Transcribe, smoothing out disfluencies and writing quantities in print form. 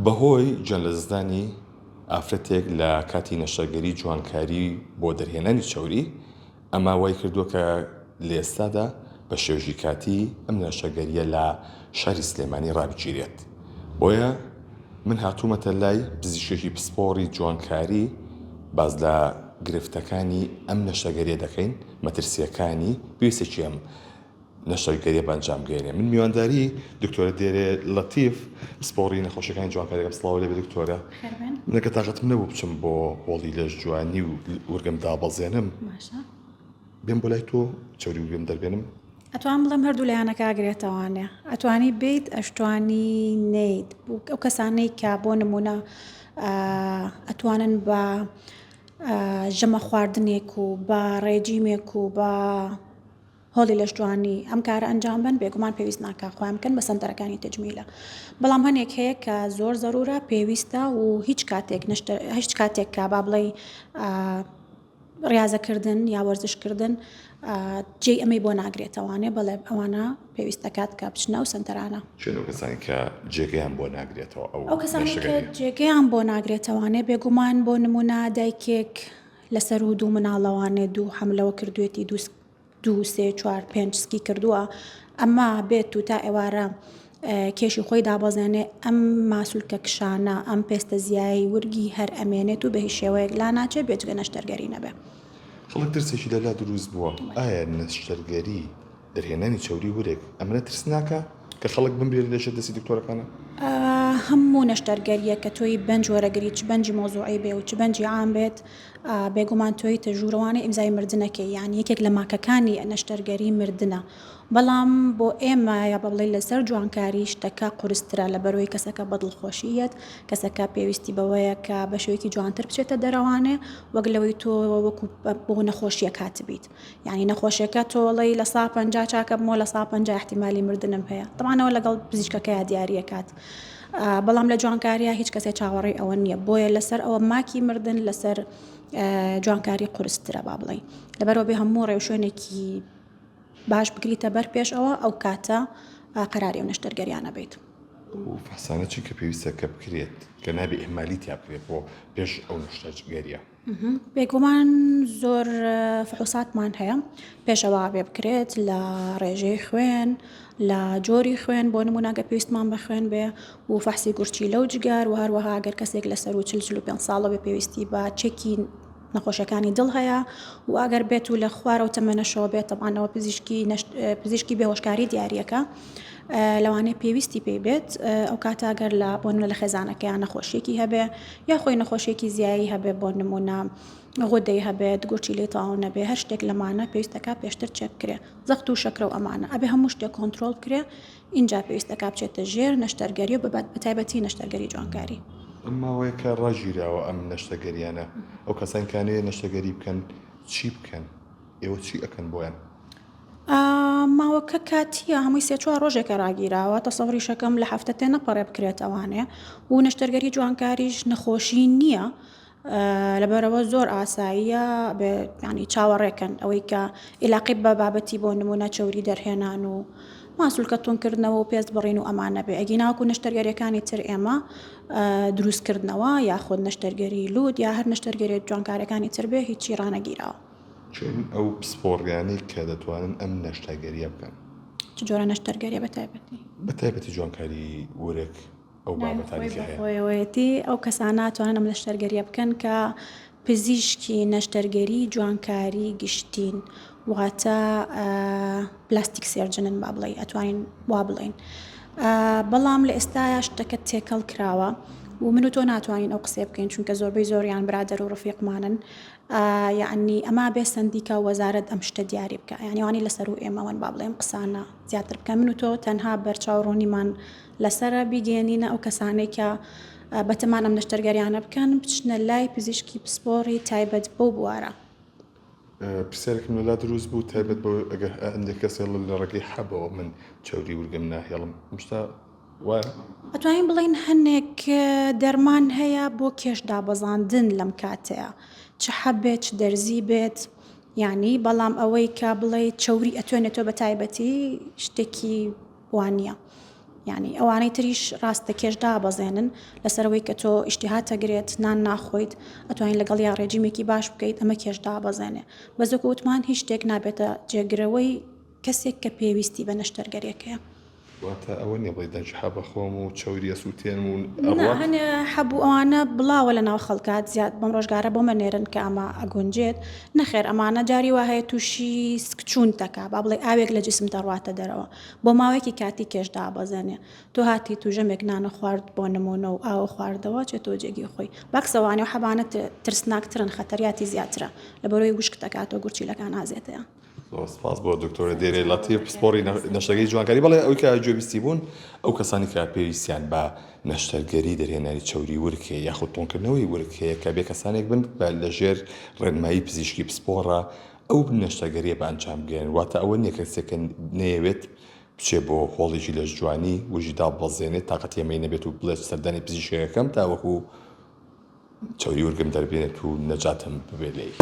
بەهۆی گیان لە زستانی ئافرەتێک لە کاتی نەشتەرگەری جوانکاری بۆ دەرهێنانی چاوری ئەما وای کردووە کە لە ئێستادا بە شێوژی کاتی ئەم نەشتەرگەریە لە شاری سلێمانی ڕابگیرێت. بۆیە من هاتوومەتە لای پزیشکی پسپۆڕی جوانکاری باز لە گرفتەکانی ئەم نەشتەرگەریە دەکەین، مەترسیەکانی پێویستێکی ئەم نەشتەرگەریە بەنجامگەێنێ. من میوانداری دکتۆرە دێرێ لەتیف پسپۆڕی نەخۆشیەکانی جوانکاریەکە سڵاو لێ بێ دکتۆرە. منەکە تااقەتم نەبوو بچم بۆ هۆڵی لەش جوانی و وەرگم دابەزێنم. بێم بۆ لای تۆ چاوری وەرگم دەربێنم. ئەتوان بڵێم هەردوو لایەنەکە ئاگرێتەوانێ، ئەتوانی بیت ئەشتوانی نیت ئەو کەسانەی کە بۆ نمونە ئەتوانن بە ژەمە خواردنێک و بە ڕێجیمێک و بە هۆڵی لەش جوانی ئەم کارە ئەنجام بن بێگومان پێویست ناکە خۆیان بکەن بە سەنتەرەکانی تەجمیلە. بەڵام هەنێک هەیە کە زۆر زەرورە پێویستە و هیچ کاتێک کە با بڵێ ڕاضەکردن یا وەرزشکردن جێ ئەمەی بۆ ناگرێتەوانێ، بەڵێ ئەوانە پێویستەکات کە بچنە و سنتەرانە. چێنەوە کەسانی کە جێگەیان بۆ ناگرێتەوە ئەو کەسانی کە جێگەیان بۆ ناگرێتەوانێ بێگومان بۆ نمونە دایکێک لەسەر و دوو مناڵەوانێ دوو حملەوە کردوێتی دوو سێ چوار پێنج سکی کردووە، ئەمە بێت و تا ئێوارە کێشی خۆی دابەزێنێ ئەم ماسوولکە کشانە ئەم پێستە زیایی ورگی هەر ئەمێنێت و بە هیچ شێوەیەک لا ناچێت بێجگە نەشتەرگەری نەبێ. خەڵک ترسێکی لەلا دروست بووە. ئایا نەشتەرگەری دەرهێنانی چاوری ورێک ئەمە ترس ناکە کە خەڵک بمرێت لەشە دەستی دکتۆرەکانە؟ هەموو نەشتەرگەریە کە تۆی بەنج وەرەگری چ بەنجی مۆزوعی بێ و چ بەنجی عام بێت بێگومان تۆی تەژوورەوانی ئیمزای مردنەکەی، یعنی یەکێک لە ماکەکانی نەشتەرگەری مردنە. بەڵام بۆ ئێمە یا بە بڵێ لەسەر جوانکاری شتەکە قورسترە لەبەرەوەی کەسەکە بەدڵخۆشیەت، کەسەکە پێویستی بەوەیە کە بە شێوەیەکی جوانتر بچێتە دەرەوانێ وەک لەوەی تۆ وەکو بۆ نەخۆشیەک هاتبیت. یعنی نەخۆشیەکە تۆڵی لە 150 چاکە بمۆ لە 150 احتیمالی مردنم هەیە، تەمانەوە لەگەڵ پزیشکەکەی دیاریەکات. بەڵام لە جوانکاریە هیچ کەسێک چاوەڕێی ئەوە نییە، بۆیە لەسەر ئەوە ماکی مردن لەسەر جوانکاری قورسترە با بڵێ. لەبەرەوە بێ هەموو ڕێوشوێنێکی باش بگریتە بەر پێشەوە ئەو کاتە قەراری و نەشتەرگەریانە بێت. و فەحسانە چی کە پێویستە کە بکرێت کە نابێ ئێمالی تیا بکرێت بۆ پێش ئەو نەشتەرگەریە؟ بێگومان زۆر فحوساتمان هەیە پێشەوە بێ بکرێت لە ڕێژەی خوێن، لە جۆری خوێن، بۆ نمونەگە پێویستمان بە خوێن بێ و فەحسی گورچی لەو جگار و هەروەها ئەگەر کەسێک لەسەر و 45 ساڵە بێ پێویستی بە چێکی نەخۆشیەکانی دڵ هەیە و ئەگەر بێت و لە خوارە و تەمەنەشەوە بێت تەمانەوە پزیشکی بێهۆشکاری دیاریەکە لەوانەیە پێویستی پێی بێت ئەو کاتاگەر لە بۆ نمونە لە خێزانەکەیان نەخۆشیێکی هەبێ یا خۆی نەخۆشیێکی زیایی هەبێ، بۆ نمونە غۆدەی هەبێت، گورچی لێ تاو نەبێ، هەر شتێک لەمانە پێویستەکە پێشتر چێک بکرێ، زەخت و شەکرە و ئەمانە ئەبێ هەموو شتێک کۆنترۆل بکرێ، اینجا پێویستەکە بچێتە ژێر نەشتەرگەری و بەتایبەتی نەشتەرگەری جوانکاری. ئەماوەیە کە ڕاژیراوە ئەم نەشتەگەریانە ئەو کەسان کانەیە نەشتەگەری بکەن چی بکەن؟ ئێوە چی ئەکەن بۆیان؟ ماوەکە کاتیە هەمووی سێ چوار ڕۆژێکە ڕاگیراوە، تەسەووری شەکەم لە هەفتە تێنە پەڕێ بکرێت ئەوانێ و نەشتەرگەری جوانکاریش نەخۆشی نییە، لەبەرەوە زۆر ئاساییە ینی چاوەڕێکن ئەوەی کە علاقی بە بابەتی بۆ نمونە چەوری دەرهێنان و ماسوولکە تونکردنەوە و پێست بڕین و ئەمانە بێ. ئەگی ناوەکو نەشتەرگەریەکانی تر ئێمە دروستکردنەوە یاخود نەشتەرگەری لود یا هەر نەشتەرگەری جوانکارەکانی تر بێ هیچی ڕانەگیراوە. چۆن ئەو پسپۆڕیانی کە دەتوانن ئەم نەشتەگەریە بکەن؟ چ جۆرە نەشتەرگەریە بەتایبەتی جوانکاری ورێک ئەو بابەتانی کە هەیە ئەو کەسانە توانن ئەم نەشتەرگەریە بکەن کە پزیشکی نەشتەرگەری جوانکاری گشتین، واتە پلاستیک سێرجنن با بڵێ، ئەتوانین وا بڵێن. بەڵام لە ئێستایا شتەکە تێکەڵ کراوە و من و تۆ ناتوانین ئەو قسێ بکەین چونکە زۆربەی زۆریان برادەر و ڕفیقمانن، یعنی ئەما بێ سندیکە وەزارەت ئەم شتە دیاری بکە، یعنی وانی لەسەر و ئێمەوەن با بڵێم قسانە زیاتر بکە. من و تۆ تەنها بەرچاوڕۆنیمان لەسرە بیگەێنینە ئەو کەسانێک کە بەتەمان ئەم نەشتەرگەریانە بکەن بچنە لای پزیشکی پسپۆڕی تایبەت بەو بوارە. پرسیارێکم لەلا دروست بوو تایبەت بۆ ئەگەر هەندێک کەسێ لە ڕێگەی حەبەوە من چەوری ورگم ناهێڵم شتا وایە؟ ئەتوانین بڵین هەنێک دەرمان هەیە بۆ کێش دابەزاندن لەم کاتەیە، چ حەبێت چ دەرزی بێت، یعنی بەڵام ئەوەی کە بڵێ چەوری ئەتوێنێتەوە بە تایبەتی شتێکی وانە. یعنی ئەوانەی تریش ڕاستە کێشدا بەزێنن لەسەرەوەی کە تۆ ئیشتیهات ئەگرێت نان ناخۆیت ئەتوانین لەگەڵ یا ڕێجیمێکی باش بکەیت ئەمە کێشدا بەزێنێ بەزۆکە وتمان هیچ شتێک نابێتە جێگرەوەی کەسێک کە پێویستی بە نەشتەرگەریەکەیە. واتە ئەوە نیە بڵێ دەنجها بەخۆم و چاوریە سووتێن و هەنێ هەبوو ئەوانە بڵاوە لە ناو خەڵکات زیاد بەم ڕۆژگارە بۆ مەنێرن کە ئەمە ئەگونجێت نەخێر ئەمانە جاری وا هەیە تووشی سکچوون تەکا با بڵێ ئاوێک لە جسم دەڕواتە دەرەوە بۆ ماوەیەکی کاتی کێشدا بەزێنێ تۆ هاتی توژەمێک نانە خوارد بۆ نمونە و ئاوە خواردەوە چێت تۆ جێگی خۆی باکسەوانێ و حەبانە ترسناکترن خەتەریاتی زیاترە لە بەرۆی وشک دەکاتەوە گورچیلەکان ئازێتەیە. سپاس بۆ دکتۆرە دێرێ لەتیف سپۆری نەشتەرگەری جوانکاری بەڵێ ئەوی کە جوێویستی بوون ئەو کەسانی کە پێویستیان بە نەشتەرگەری دەرهێنانی چەوری ورکێ یاخود تۆنکردنەوەی ورکەیە کە بێ کەسانێک بن بە لەژێر ڕێنمایی پزیشکی پسپۆڕە ئەو نەشتەرگەریە بە ئەنجام بگەێن واتە ئەوە نیە کەسێکە نەیەوێت بچێ بۆ هۆڵێکی لەش جوانی وژیدا بەڵزێنێت تااقەت ئێمەی نەبێت و بڵێت سەردانی پزیشکەکەم تاوەکو چەوری ورگم دەربێنێت و نەجاتم ببێت لێی.